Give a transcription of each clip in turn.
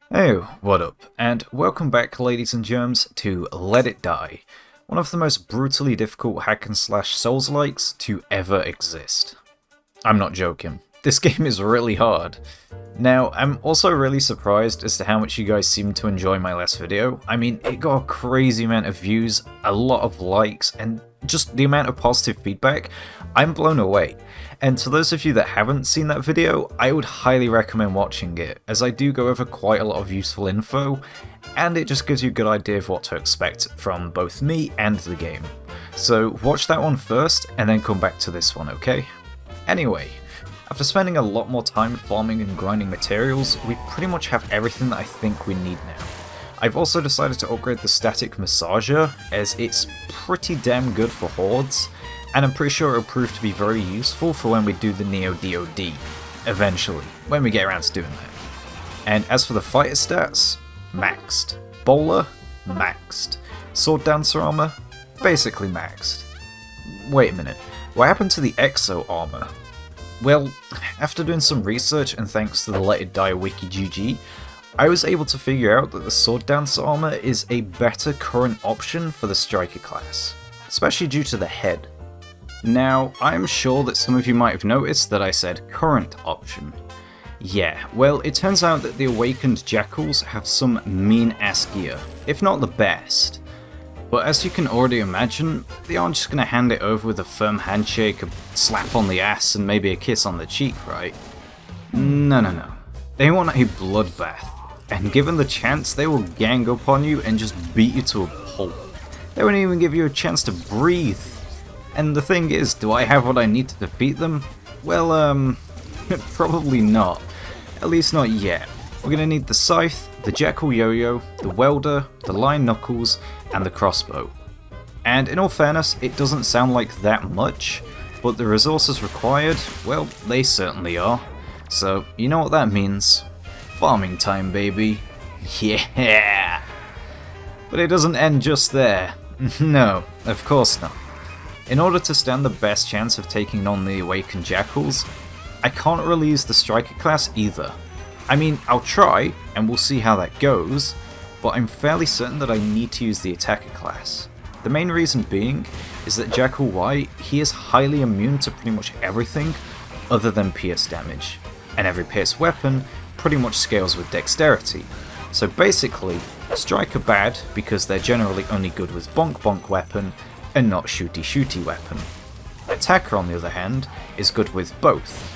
Hey, what up? And welcome back, ladies and germs, to Let It Die, one of the most brutally difficult hack and slash Souls-likes to ever exist. I'm not joking. This game is really hard. Now, I'm also really surprised as to how much you guys seem to enjoy my last video. I mean, it got a crazy amount of views, a lot of likes, and just the amount of positive feedback. I'm blown away. And to those of you that haven't seen that video, I would highly recommend watching it, as I do go over quite a lot of useful info, and it just gives you a good idea of what to expect from both me and the game. So watch that one first, and then come back to this one, okay? Anyway, after spending a lot more time farming and grinding materials, we pretty much have everything that I think we need now. I've also decided to upgrade the static massager, as it's pretty damn good for hordes, and I'm pretty sure it'll prove to be very useful for when we do the Neo DOD, eventually, when we get around to doing that. And as for the fighter stats, maxed. Bowler, maxed. Sword Dancer armor, basically maxed. Wait a minute, what happened to the Exo armor? Well, after doing some research and thanks to the Let It Die wiki GG, I was able to figure out that the Sword Dancer armor is a better current option for the Striker class, especially due to the head. Now, I'm sure that some of you might have noticed that I said current option. Yeah, well, it turns out that the awakened Jackals have some mean-ass gear, if not the best. But as you can already imagine, they aren't just gonna hand it over with a firm handshake, a slap on the ass, and maybe a kiss on the cheek, right? No. They want a bloodbath, and given the chance, they will gang up on you and just beat you to a pulp. They won't even give you a chance to breathe. And the thing is, do I have what I need to defeat them? Well, probably not. At least not yet. We're gonna need the Scythe, the Jackal Yo-Yo, the Welder, the Lion Knuckles, and the Crossbow. And in all fairness, it doesn't sound like that much, but the resources required, well, they certainly are. So, you know what that means. Farming time, baby. Yeah! But it doesn't end just there. No, of course not. In order to stand the best chance of taking on the Awakened Jackals, I can't really use the Striker class either. I mean, I'll try, and we'll see how that goes, but I'm fairly certain that I need to use the Attacker class. The main reason being is that Jackal Y, he is highly immune to pretty much everything other than pierce damage, and every pierce weapon pretty much scales with dexterity. So basically, Striker bad because they're generally only good with bonk weapon, and not shooty weapon. Attacker, on the other hand, is good with both,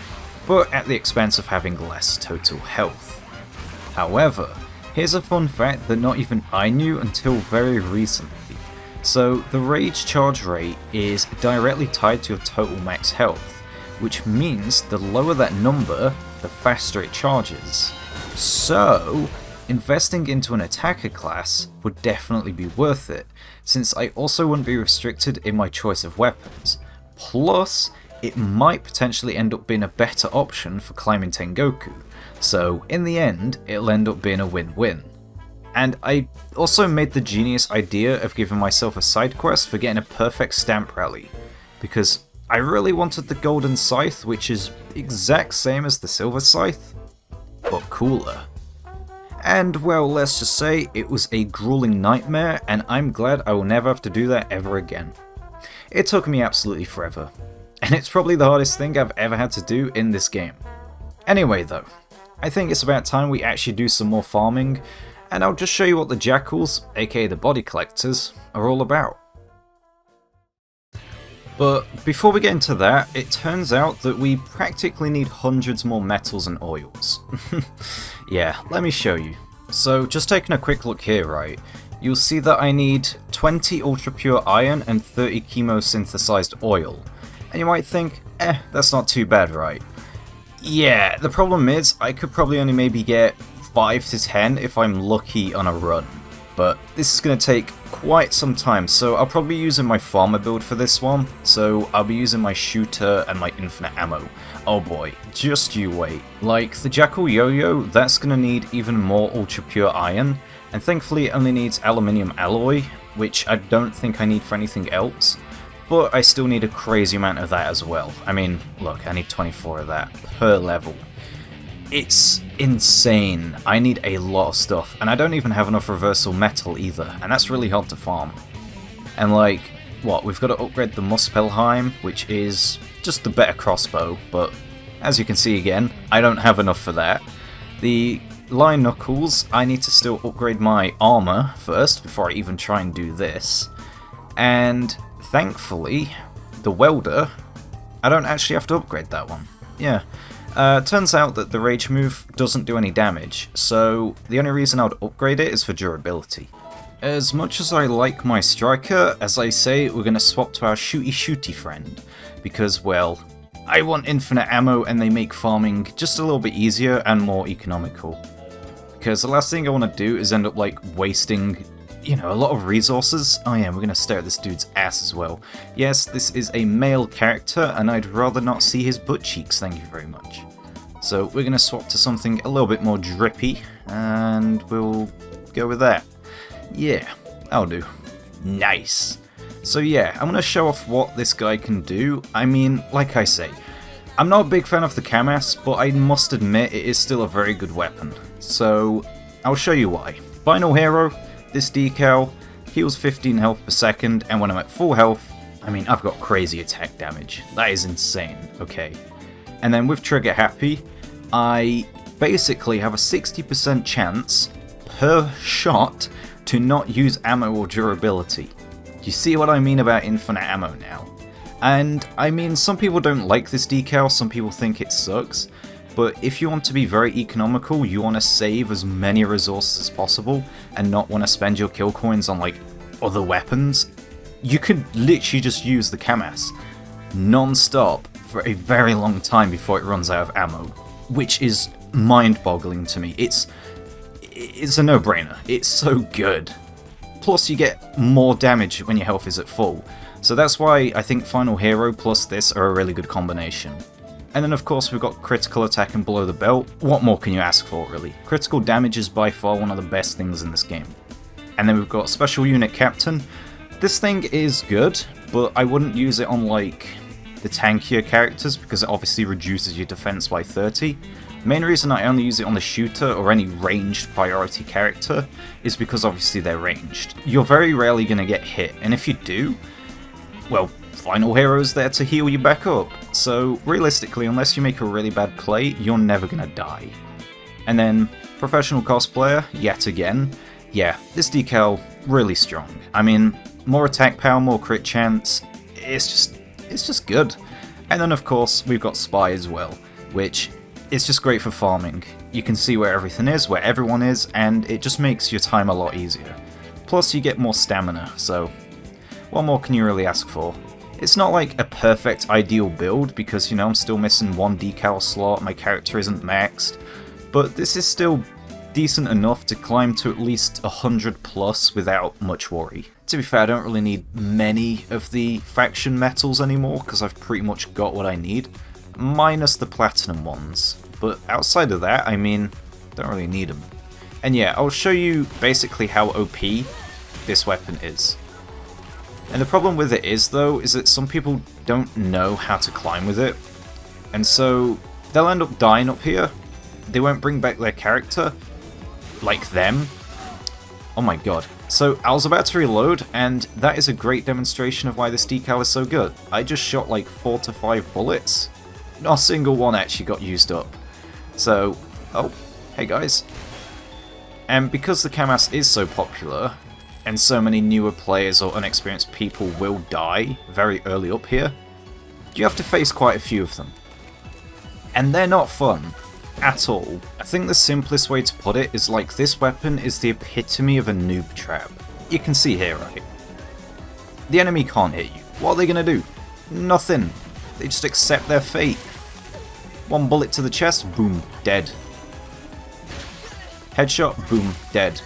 but at the expense of having less total health. However, here's a fun fact that not even I knew until very recently. So the rage charge rate is directly tied to your total max health, which means the lower that number, the faster it charges. So, investing into an attacker class would definitely be worth it, since I also wouldn't be restricted in my choice of weapons. Plus, it might potentially end up being a better option for climbing Tengoku, so in the end, it'll end up being a win-win. And I also made the genius idea of giving myself a side quest for getting a perfect stamp rally, because I really wanted the golden scythe, which is exact same as the silver scythe, but cooler. And well, let's just say it was a grueling nightmare, and I'm glad I will never have to do that ever again. It took me absolutely forever, and it's probably the hardest thing I've ever had to do in this game. Anyway though, I think it's about time we actually do some more farming, and I'll just show you what the Jackals, aka the body collectors, are all about. But before we get into that, it turns out that we practically need hundreds more metals and oils. Yeah, let me show you. So just taking a quick look here, right, you'll see that I need 20 ultra pure iron and 30 chemosynthesized oil. And you might think, that's not too bad, right? Yeah, the problem is I could probably only maybe get 5 to 10 if I'm lucky on a run. But this is going to take quite some time, so I'll probably be using my farmer build for this one, so I'll be using my shooter and my infinite ammo. Oh boy, just you wait. Like, the Jackal Yo-Yo, that's going to need even more ultra pure iron, and thankfully it only needs aluminium alloy, which I don't think I need for anything else, but I still need a crazy amount of that as well. I mean, look, I need 24 of that per level. It's insane. I need a lot of stuff, and I don't even have enough reversal metal either, and that's really hard to farm. And like, what, we've got to upgrade the Muspelheim, which is just the better crossbow, but as you can see again, I don't have enough for that. The Lion Knuckles, I need to still upgrade my armor first before I even try and do this. And thankfully, the welder, I don't actually have to upgrade that one. Yeah. Turns out that the rage move doesn't do any damage, so the only reason I would upgrade it is for durability. As much as I like my striker, as I say, we're going to swap to our shooty friend, because, well, I want infinite ammo and they make farming just a little bit easier and more economical. Because the last thing I want to do is end up like wasting, you know, a lot of resources. Oh yeah, we're going to stare at this dude's ass as well. Yes, this is a male character and I'd rather not see his butt cheeks, thank you very much. So we're going to swap to something a little bit more drippy and we'll go with that. Yeah, that'll do. Nice. So yeah, I'm going to show off what this guy can do. I mean, like I say, I'm not a big fan of the Kamas, but I must admit it is still a very good weapon. So I'll show you why. Final hero, this decal, heals 15 health per second, and when I'm at full health, I mean, I've got crazy attack damage. That is insane, okay. And then with Trigger Happy, I basically have a 60% chance per shot to not use ammo or durability. Do you see what I mean about infinite ammo now? And I mean, some people don't like this decal, some people think it sucks, but if you want to be very economical, you want to save as many resources as possible and not want to spend your kill coins on like other weapons, you could literally just use the Kamas non-stop for a very long time before it runs out of ammo, which is mind-boggling to me. It's a no-brainer. It's so good. Plus you get more damage when your health is at full. So that's why I think Final Hero plus this are a really good combination. And then of course we've got critical attack and below the belt. What more can you ask for, really? Critical damage is by far one of the best things in this game. And then we've got Special Unit Captain. This thing is good, but I wouldn't use it on like the tankier characters because it obviously reduces your defense by 30. Main reason I only use it on the shooter or any ranged priority character is because obviously they're ranged. You're very rarely going to get hit, and if you do, well, Final Hero's there to heal you back up. So realistically, unless you make a really bad play, you're never going to die. And then Professional Cosplayer, yet again, yeah, this decal, really strong. I mean, more attack power, more crit chance, it's just good. And then of course, we've got Spy as well, which it's just great for farming. You can see where everything is, where everyone is, and it just makes your time a lot easier. Plus you get more stamina, so what more can you really ask for? It's not like a perfect ideal build because, you know, I'm still missing one decal slot, my character isn't maxed, but this is still decent enough to climb to at least 100 plus without much worry. To be fair, I don't really need many of the faction metals anymore because I've pretty much got what I need, minus the platinum ones. But outside of that, I mean, don't really need them. And yeah, I'll show you basically how OP this weapon is. And the problem with it is, though, is that some people don't know how to climb with it. And so they'll end up dying up here. They won't bring back their character, like them. Oh my god. So I was about to reload, and that is a great demonstration of why this decal is so good. I just shot like 4 to 5 bullets. Not a single one actually got used up. So, oh, hey guys. And because the Kamas is so popular, and so many newer players or unexperienced people will die very early up here, you have to face quite a few of them. And they're not fun at all. I think the simplest way to put it is like this weapon is the epitome of a noob trap. You can see here, right? The enemy can't hit you. What are they gonna do? Nothing. They just accept their fate. One bullet to the chest, boom, dead. Headshot, boom, dead.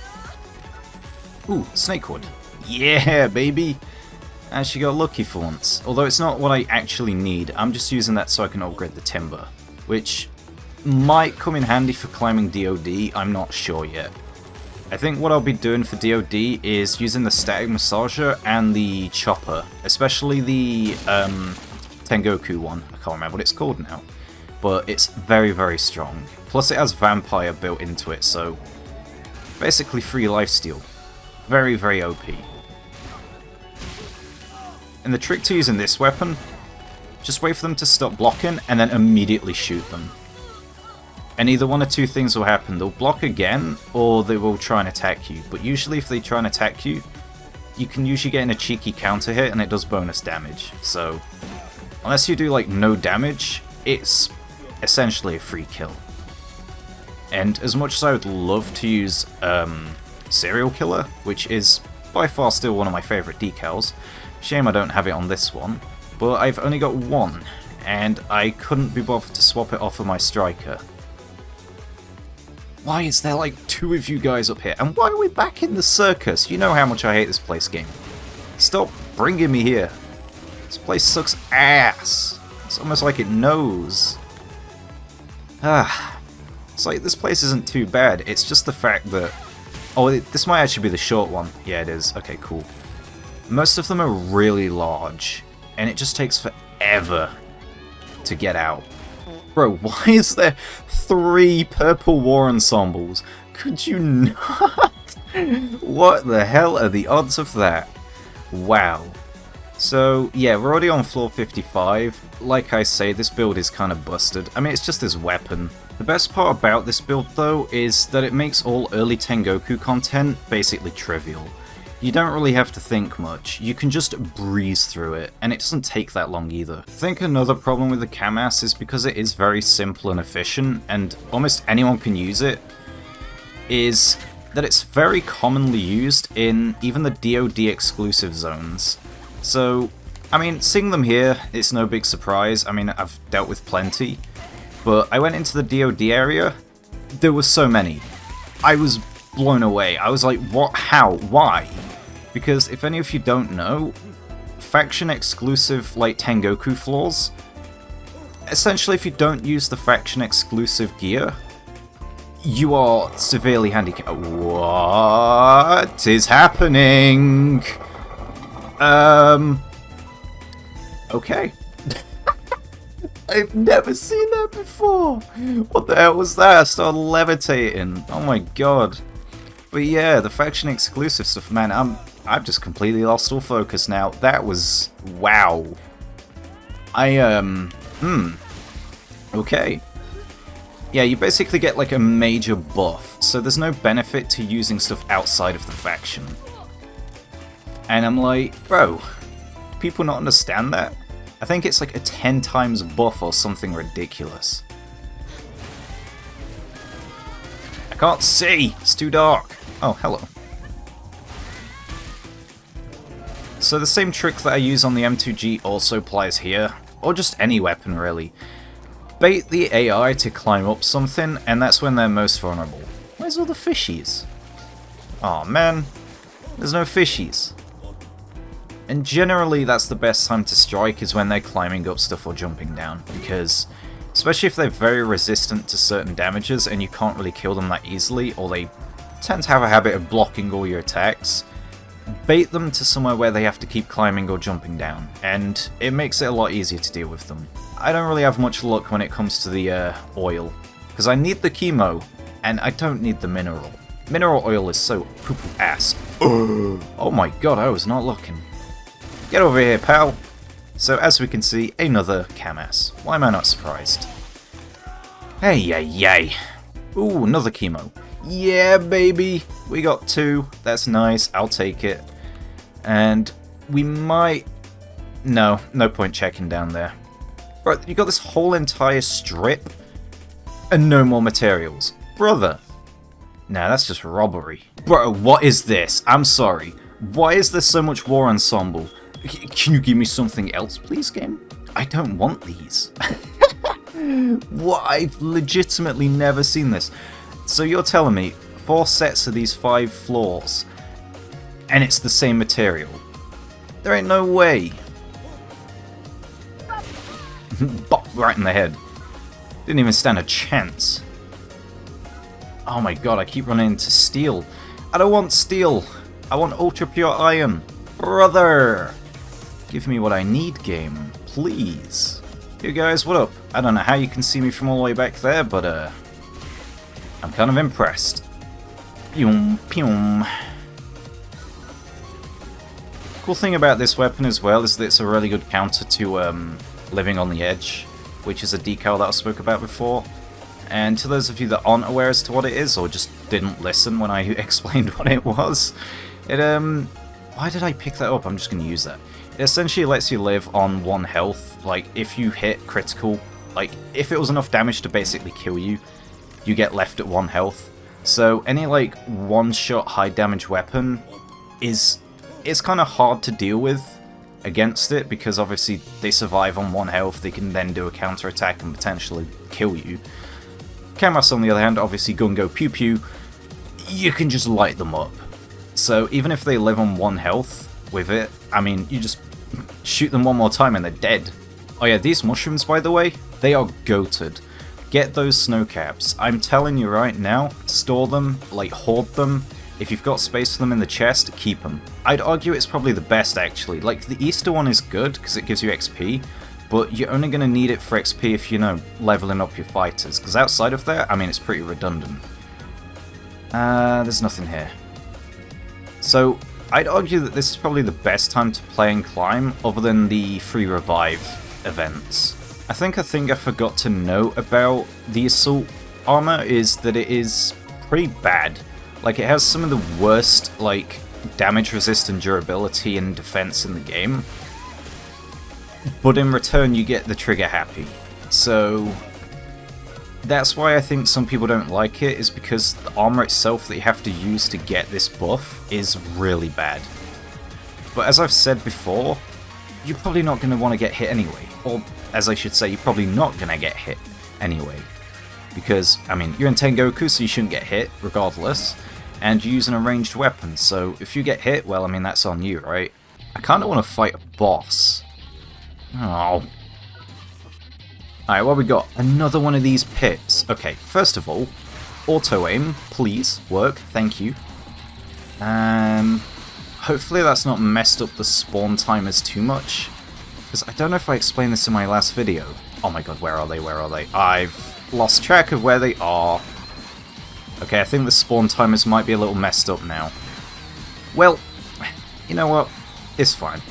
Ooh, snakewood. Yeah, baby! I actually got lucky for once. Although it's not what I actually need, I'm just using that so I can upgrade the timber. Which might come in handy for climbing DOD, I'm not sure yet. I think what I'll be doing for DOD is using the static massager and the chopper. Especially the Tengoku one, I can't remember what it's called now. but it's very, very strong. Plus it has Vampire built into it, so basically free lifesteal. Very, very OP. And the trick to using this weapon, just wait for them to stop blocking and then immediately shoot them. And either one or two things will happen. They'll block again, or they will try and attack you. But usually if they try and attack you, you can usually get in a cheeky counter hit and it does bonus damage. So, unless you do like no damage, it's essentially a free kill. And as much as I would love to use Serial Killer, which is by far still one of my favourite decals, shame I don't have it on this one, but I've only got one, and I couldn't be bothered to swap it off of my striker. Why is there like two of you guys up here? And why are we back in the circus? You know how much I hate this place game. Stop bringing me here. This place sucks ass. It's almost like it knows. It's like this place isn't too bad. It's just the fact that... Oh, this might actually be the short one. Yeah, it is. Okay, cool. Most of them are really large, and it just takes forever to get out. Bro, why is there 3 purple war ensembles? Could you not? What the hell are the odds of that? Wow. So, yeah, we're already on floor 55. Like I say, this build is kind of busted. I mean, it's just this weapon. The best part about this build, though, is that it makes all early Tengoku content basically trivial. You don't really have to think much, you can just breeze through it, and it doesn't take that long either. I think another problem with the Kamas is because it is very simple and efficient, and almost anyone can use it, is that it's very commonly used in even the DoD exclusive zones. So, I mean, seeing them here, it's no big surprise. I mean, I've dealt with plenty, but I went into the DoD area, there were so many. I was blown away. I was like, what, how, why? Because if any of you don't know, faction exclusive like Tengoku floors, essentially if you don't use the faction exclusive gear, you are severely handicapped. What is happening? Okay. I've never seen that before! What the hell was that? I started levitating. Oh my god. But yeah, the faction exclusive stuff, man, I've just completely lost all focus now. That was... wow. Okay. Yeah, you basically get like a major buff, so there's no benefit to using stuff outside of the faction. And I'm like, bro, do people not understand that? I think it's like a 10 times buff or something ridiculous. I can't see! It's too dark! Oh, hello. So the same trick that I use on the M2G also applies here, or just any weapon really. Bait the AI to climb up something, and that's when they're most vulnerable. Where's all the fishies? Aw, man. There's no fishies. And generally that's the best time to strike is when they're climbing up stuff or jumping down, because especially if they're very resistant to certain damages and you can't really kill them that easily, or they tend to have a habit of blocking all your attacks, bait them to somewhere where they have to keep climbing or jumping down, and it makes it a lot easier to deal with them. I don't really have much luck when it comes to the oil, because I need the chemo, and I don't need the mineral. Mineral oil is so poo-poo ass. Oh my god, I was not looking. Get over here, pal! So as we can see, another Kamas. Why am I not surprised? Hey, yay. Ooh, another chemo. Yeah, baby! We got 2. That's nice, I'll take it. And we might... No point checking down there. Right, you got this whole entire strip and no more materials. Brother! Nah, that's just robbery. Bro, what is this? I'm sorry. Why is there so much war ensemble? Can you give me something else, please, game? I don't want these. What? I've legitimately never seen this. So you're telling me 4 sets of these 5 floors, and it's the same material? There ain't no way. Bop, right in the head. Didn't even stand a chance. Oh my god, I keep running into steel. I don't want steel. I want ultra pure iron. Brother! Give me what I need, game. Please. You guys, what up? I don't know how you can see me from all the way back there, but I'm kind of impressed. Pew, pew. Cool thing about this weapon as well is that it's a really good counter to Living on the Edge, which is a decal that I spoke about before. And to those of you that aren't aware as to what it is, or just didn't listen when I explained what it was, it why did I pick that up? I'm just going to use that. It essentially lets you live on 1 health. Like, if you hit critical, like, if it was enough damage to basically kill you, you get left at 1 health. So any, like, one-shot high-damage weapon is kind of hard to deal with against it, because obviously they survive on 1 health, they can then do a counter-attack and potentially kill you. Camas, on the other hand, obviously Gungo Pew Pew, you can just light them up. So even if they live on 1 health with it, I mean, you just shoot them 1 more time and they're dead. Oh yeah, these mushrooms, by the way, they are goated. Get those snow caps. I'm telling you right now, store them, like hoard them. If you've got space for them in the chest, keep them. I'd argue it's probably the best actually. Like, the Easter one is good because it gives you XP, but you're only going to need it for XP if you know, leveling up your fighters, because outside of that, I mean, it's pretty redundant. There's nothing here. So, I'd argue that this is probably the best time to play and climb, other than the free revive events. I think a thing I forgot to note about the assault armor is that it is pretty bad. Like, it has some of the worst, like, damage resist and durability and defense in the game, but in return you get the trigger happy. So that's why I think some people don't like it, is because the armor itself that you have to use to get this buff is really bad. But as I've said before, you're probably not going to want to get hit anyway. Or, as I should say, you're probably not going to get hit anyway. Because, I mean, you're in Tengoku, so you shouldn't get hit, regardless. And you're using a ranged weapon, so if you get hit, well, I mean, that's on you, right? I kind of want to fight a boss. Oh. Alright, what we got? Another one of these pits. Okay, first of all, auto-aim, please, work, thank you. Hopefully that's not messed up the spawn timers too much, because I don't know if I explained this in my last video. Oh my god, where are they, where are they? I've lost track of where they are. Okay, I think the spawn timers might be a little messed up now. Well, you know what? It's fine.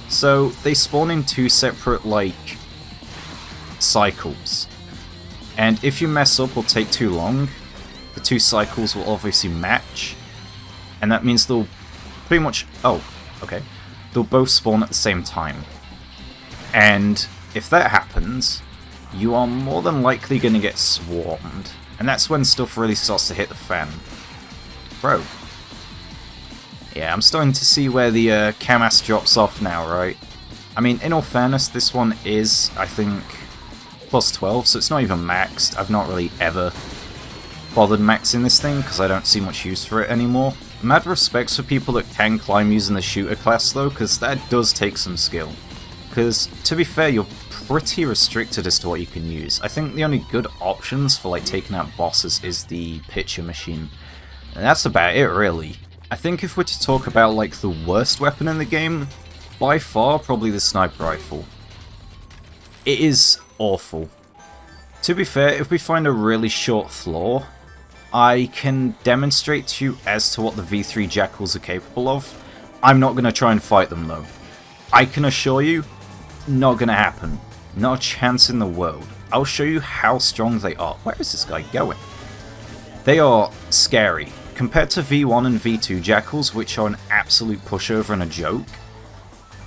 So, they spawn in 2 separate, like, cycles. And if you mess up or take too long, the 2 cycles will obviously match. And that means they'll pretty much... Oh, okay. They'll both spawn at the same time. And if that happens, you are more than likely going to get swarmed. And that's when stuff really starts to hit the fan. Bro. Yeah, I'm starting to see where the Camas drops off now, right? I mean, in all fairness, this one is, I think, plus 12, so it's not even maxed. I've not really ever bothered maxing this thing, because I don't see much use for it anymore. Mad respects for people that can climb using the shooter class, though, because that does take some skill. Because, to be fair, you're pretty restricted as to what you can use. I think the only good options for, like, taking out bosses is the pitcher machine. And that's about it, really. I think if we're to talk about, like, the worst weapon in the game, by far, probably the sniper rifle. It is awful. To be fair, if we find a really short flaw, I can demonstrate to you as to what the V3 JACKALs are capable of. I'm not going to try and fight them, though. I can assure you, not going to happen. Not a chance in the world. I'll show you how strong they are. Where is this guy going? They are scary. Compared to V1 and V2 JACKALs, which are an absolute pushover and a joke,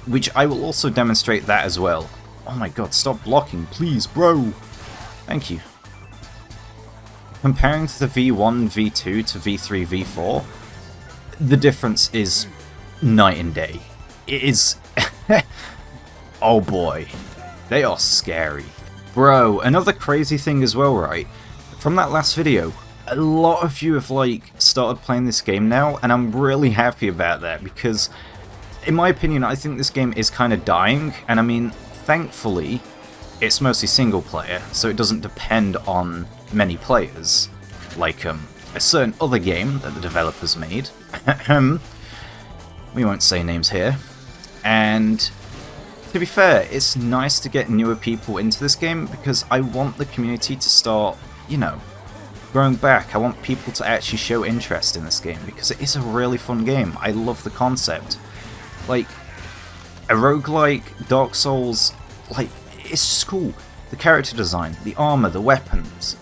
which I will also demonstrate that as well. Oh my god, stop blocking, please, bro! Thank you. Comparing the V1 V2 to V3 V4, the difference is night and day. It is... oh boy. They are scary. Bro, another crazy thing as well, right? From that last video, a lot of you have, like, started playing this game now, and I'm really happy about that, because, in my opinion, I think this game is kind of dying, and I mean, thankfully, it's mostly single player, so it doesn't depend on many players, like, a certain other game that the developers made. We won't say names here. And to be fair, it's nice to get newer people into this game because I want the community to start, you know, growing back. I want people to actually show interest in this game because it is a really fun game. I love the concept. Like, a roguelike, Dark Souls, like, it's just cool. The character design, the armor, the weapons.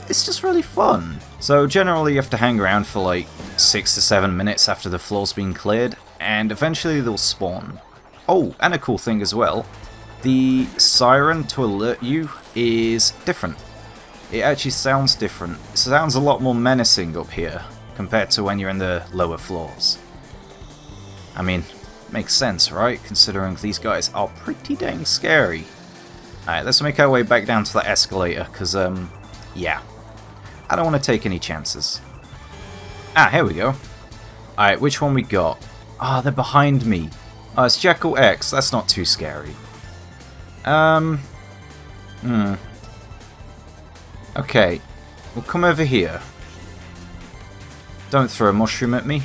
It's just really fun. So generally you have to hang around for like 6 to 7 minutes after the floor's been cleared, and eventually they'll spawn. Oh, and a cool thing as well, the siren to alert you is different. It actually sounds different. It sounds a lot more menacing up here compared to when you're in the lower floors. I mean, makes sense, right? Considering these guys are pretty dang scary. Alright, let's make our way back down to that escalator, because, yeah. I don't want to take any chances. Ah, here we go. Alright, which one we got? Ah, they're behind me. Oh, it's Jackal X. That's not too scary. Okay. We'll come over here. Don't throw a mushroom at me.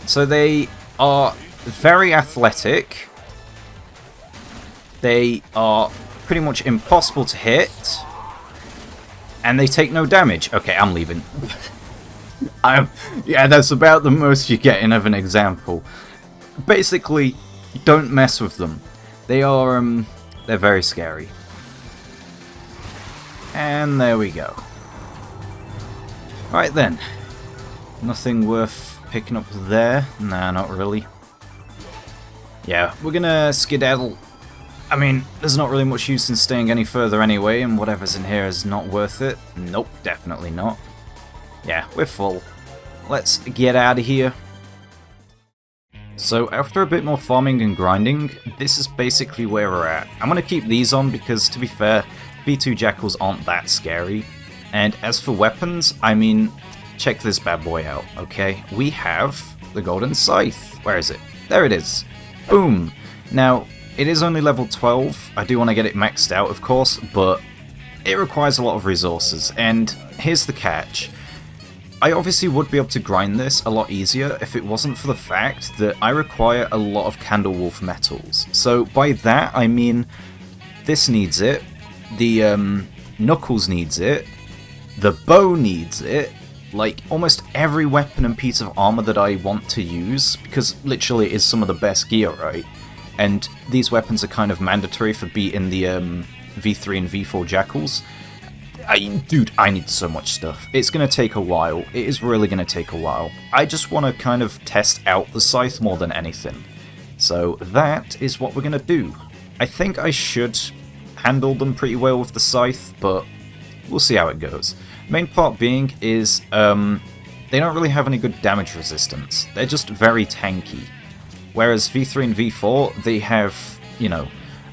So they are very athletic. They are pretty much impossible to hit. And they take no damage. Okay, I'm leaving. Yeah, that's about the most you're getting of an example. Basically, don't mess with them. They are, they're very scary. And there we go. Right then. Nothing worth picking up there. Nah, not really. Yeah, we're gonna skedaddle. I mean, there's not really much use in staying any further anyway, and whatever's in here is not worth it. Nope, definitely not. Yeah, we're full. Let's get out of here. So after a bit more farming and grinding, this is basically where we're at. I'm going to keep these on because, to be fair, V2 Jackals aren't that scary. And as for weapons, I mean, check this bad boy out, okay? We have the Golden Scythe. Where is it? There it is. Boom! Now, it is only level 12. I do want to get it maxed out, of course, but it requires a lot of resources. And here's the catch. I obviously would be able to grind this a lot easier if it wasn't for the fact that I require a lot of Candlewolf metals. So by that I mean this needs it, the Knuckles needs it, the bow needs it, like almost every weapon and piece of armor that I want to use, because literally it is some of the best gear, right? And these weapons are kind of mandatory for beating the V3 and V4 Jackals. Dude, I need so much stuff. It's going to take a while. It is really going to take a while. I just want to kind of test out the Scythe more than anything. So that is what we're going to do. I think I should handle them pretty well with the Scythe, but we'll see how it goes. Main part being is they don't really have any good damage resistance. They're just very tanky. Whereas V3 and V4, they have, you know,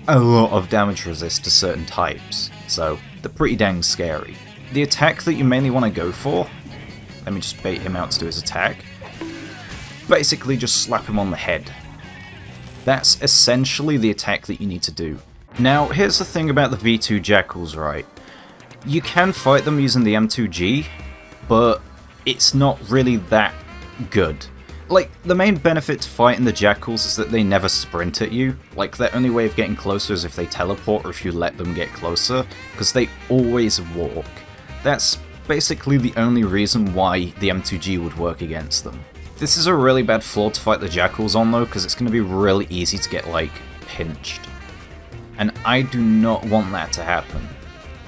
a lot of damage resist to certain types. So they're pretty dang scary. The attack that you mainly want to go for, let me just bait him out to do his attack, basically just slap him on the head. That's essentially the attack that you need to do. Now, here's the thing about the V2 Jackals, right? You can fight them using the M2G, but it's not really that good. Like, the main benefit to fighting the Jackals is that they never sprint at you. Like, their only way of getting closer is if they teleport or if you let them get closer, because they always walk. That's basically the only reason why the M2G would work against them. This is a really bad flaw to fight the Jackals on though, because it's going to be really easy to get, like, pinched. And I do not want that to happen.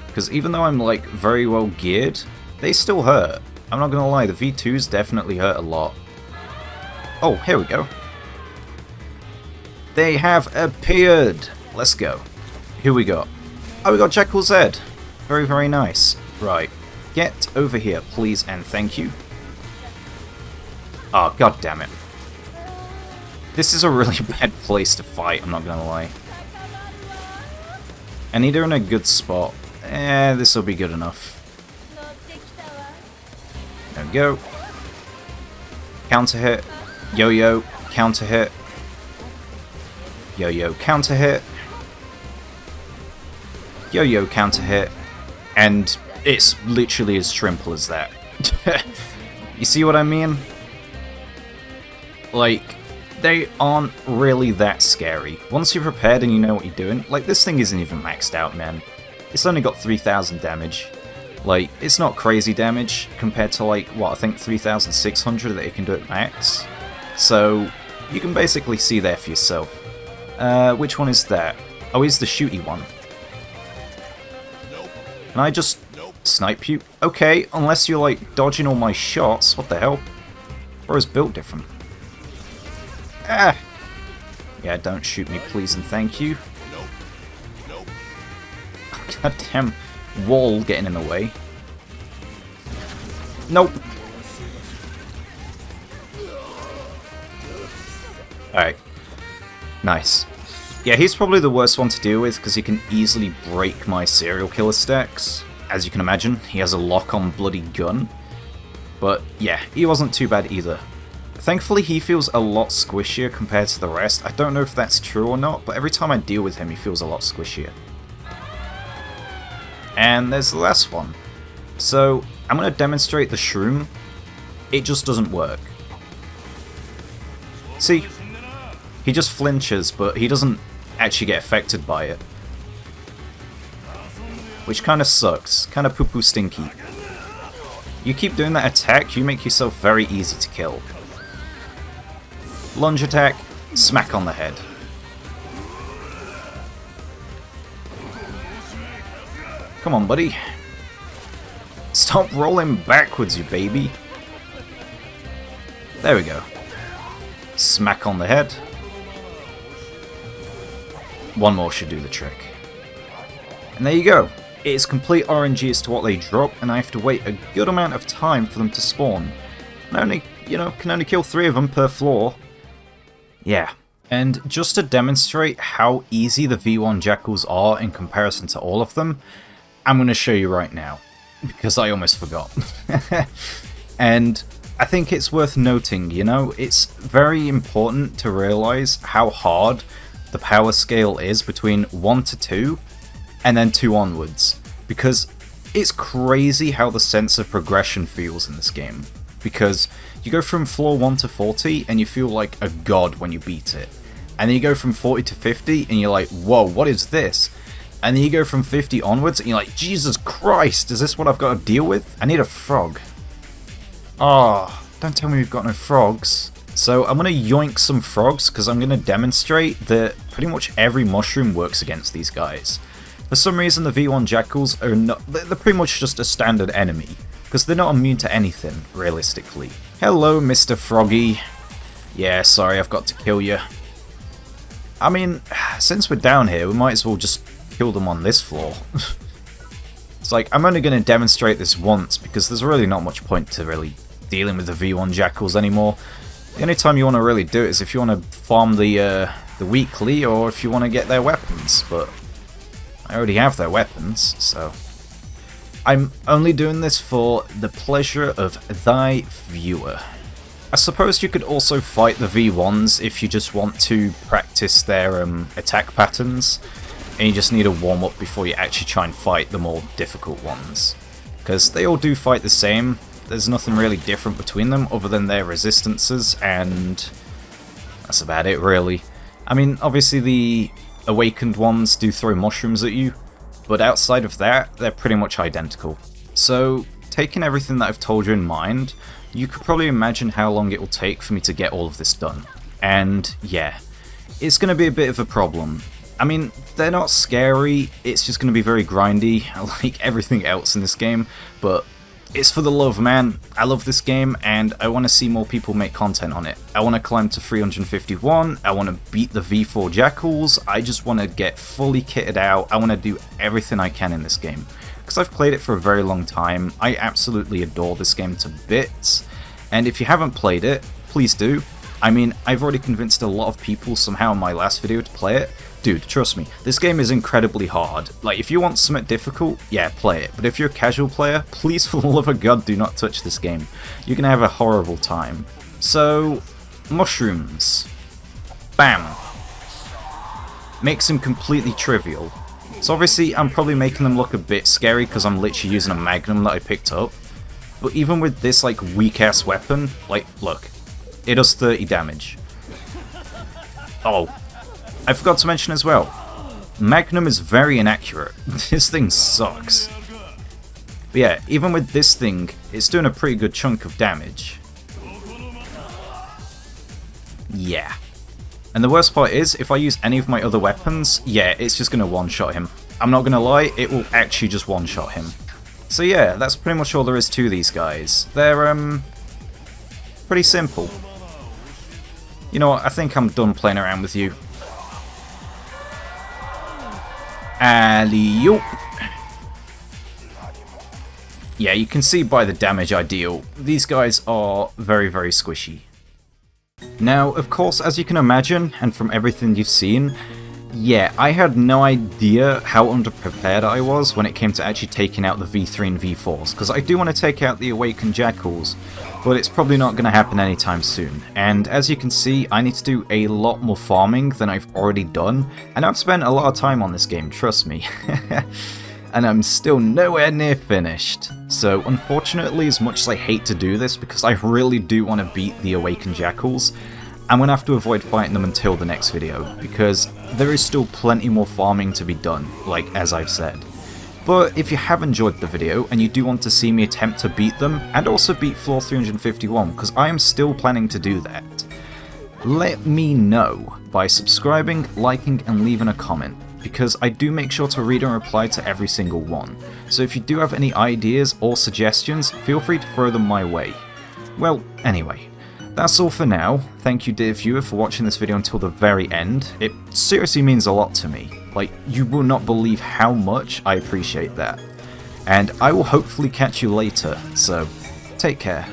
Because even though I'm, like, very well geared, they still hurt. I'm not going to lie, the V2s definitely hurt a lot. Oh, here we go. They have appeared! Let's go. Who we got? Oh, we got Jackal Z. Very, very nice. Right. Get over here, please and thank you. Oh, god damn it. This is a really bad place to fight, I'm not gonna lie. I need her in a good spot. This'll be good enough. There we go. Counter hit. Yo-yo, counter hit. Yo-yo, counter hit. Yo-yo, counter hit. And it's literally as simple as that. You see what I mean? Like, they aren't really that scary. Once you're prepared and you know what you're doing, like, this thing isn't even maxed out, man. It's only got 3,000 damage. Like, it's not crazy damage compared to, like, what, I think 3,600 that it can do at max. So, you can basically see there for yourself. Which one is that? Oh, he's the shooty one. Can I just snipe you? Okay, unless you're, like, dodging all my shots. What the hell? Bro's built different. Ah! Yeah, don't shoot me, please and thank you. Goddamn wall getting in the way. Nope. Alright. Nice. Yeah, he's probably the worst one to deal with because he can easily break my serial killer stacks. As you can imagine, he has a lock-on bloody gun. But yeah, he wasn't too bad either. Thankfully, he feels a lot squishier compared to the rest. I don't know if that's true or not, but every time I deal with him, he feels a lot squishier. And there's the last one. So, I'm going to demonstrate the shroom. It just doesn't work. See? He just flinches, but he doesn't actually get affected by it. Which kind of sucks. Kind of poo-poo stinky. You keep doing that attack, you make yourself very easy to kill. Lunge attack, smack on the head. Come on, buddy. Stop rolling backwards, you baby. There we go. Smack on the head. One more should do the trick. And there you go. It's complete RNG as to what they drop, and I have to wait a good amount of time for them to spawn. And only, can only kill 3 of them per floor. Yeah. And just to demonstrate how easy the V1 Jackals are in comparison to all of them, I'm going to show you right now, because I almost forgot. And I think it's worth noting, it's very important to realize how hard the power scale is between 1 to 2, and then 2 onwards, because it's crazy how the sense of progression feels in this game. Because you go from floor 1 to 40, and you feel like a god when you beat it. And then you go from 40 to 50, and you're like, whoa, what is this? And then you go from 50 onwards, and you're like, Jesus Christ, is this what I've got to deal with? I need a frog. Oh, don't tell me we've got no frogs. So I'm going to yoink some frogs, because I'm going to demonstrate that pretty much every mushroom works against these guys. For some reason, the V1 Jackals are not... They're pretty much just a standard enemy, because they're not immune to anything, realistically. Hello, Mr. Froggy. Yeah, sorry, I've got to kill you. I mean, since we're down here, we might as well just kill them on this floor. It's like, I'm only going to demonstrate this once, because there's really not much point to really dealing with the V1 Jackals anymore. The only time you want to really do it is if you want to farm the weekly, or if you want to get their weapons, but I already have their weapons, so... I'm only doing this for the pleasure of thy viewer. I suppose you could also fight the V1s if you just want to practice their attack patterns, and you just need a warm-up before you actually try and fight the more difficult ones. Because they all do fight the same, there's nothing really different between them other than their resistances, and that's about it really. I mean, obviously the awakened ones do throw mushrooms at you, but outside of that, they're pretty much identical. So, taking everything that I've told you in mind, you could probably imagine how long it will take for me to get all of this done. And yeah, it's going to be a bit of a problem. I mean, they're not scary, it's just going to be very grindy, like everything else in this game, but it's for the love, man. I love this game, and I want to see more people make content on it. I want to climb to 351, I want to beat the V4 Jackals, I just want to get fully kitted out, I want to do everything I can in this game. Because I've played it for a very long time, I absolutely adore this game to bits, and if you haven't played it, please do. I mean, I've already convinced a lot of people somehow in my last video to play it. Dude, trust me, this game is incredibly hard. Like, if you want something difficult, yeah, play it. But if you're a casual player, please for the love of God do not touch this game. You're gonna have a horrible time. So, mushrooms. Bam. Makes them completely trivial. So obviously, I'm probably making them look a bit scary because I'm literally using a magnum that I picked up. But even with this, like, weak-ass weapon, like, look. It does 30 damage. Oh, I forgot to mention as well, Magnum is very inaccurate. This thing sucks. But yeah, even with this thing, it's doing a pretty good chunk of damage. Yeah. And the worst part is, if I use any of my other weapons, yeah, it's just going to one-shot him. I'm not going to lie, it will actually just one-shot him. So yeah, that's pretty much all there is to these guys. They're, pretty simple. You know what, I think I'm done playing around with you. Alley-oop. Yeah, you can see by the damage I deal, these guys are very, very squishy. Now, of course, as you can imagine, and from everything you've seen, yeah, I had no idea how underprepared I was when it came to actually taking out the V3 and V4s, because I do want to take out the Awakened Jackals, but it's probably not going to happen anytime soon. And as you can see, I need to do a lot more farming than I've already done, and I've spent a lot of time on this game, trust me. And I'm still nowhere near finished. So unfortunately, as much as I hate to do this, because I really do want to beat the Awakened Jackals, I'm going to have to avoid fighting them until the next video, because there is still plenty more farming to be done, like as I've said. But if you have enjoyed the video, and you do want to see me attempt to beat them, and also beat floor 351, because I am still planning to do that, let me know by subscribing, liking, and leaving a comment, because I do make sure to read and reply to every single one. So if you do have any ideas or suggestions, feel free to throw them my way. Well, anyway, that's all for now. Thank you, dear viewer, for watching this video until the very end. It seriously means a lot to me. Like, you will not believe how much I appreciate that. And I will hopefully catch you later, so take care.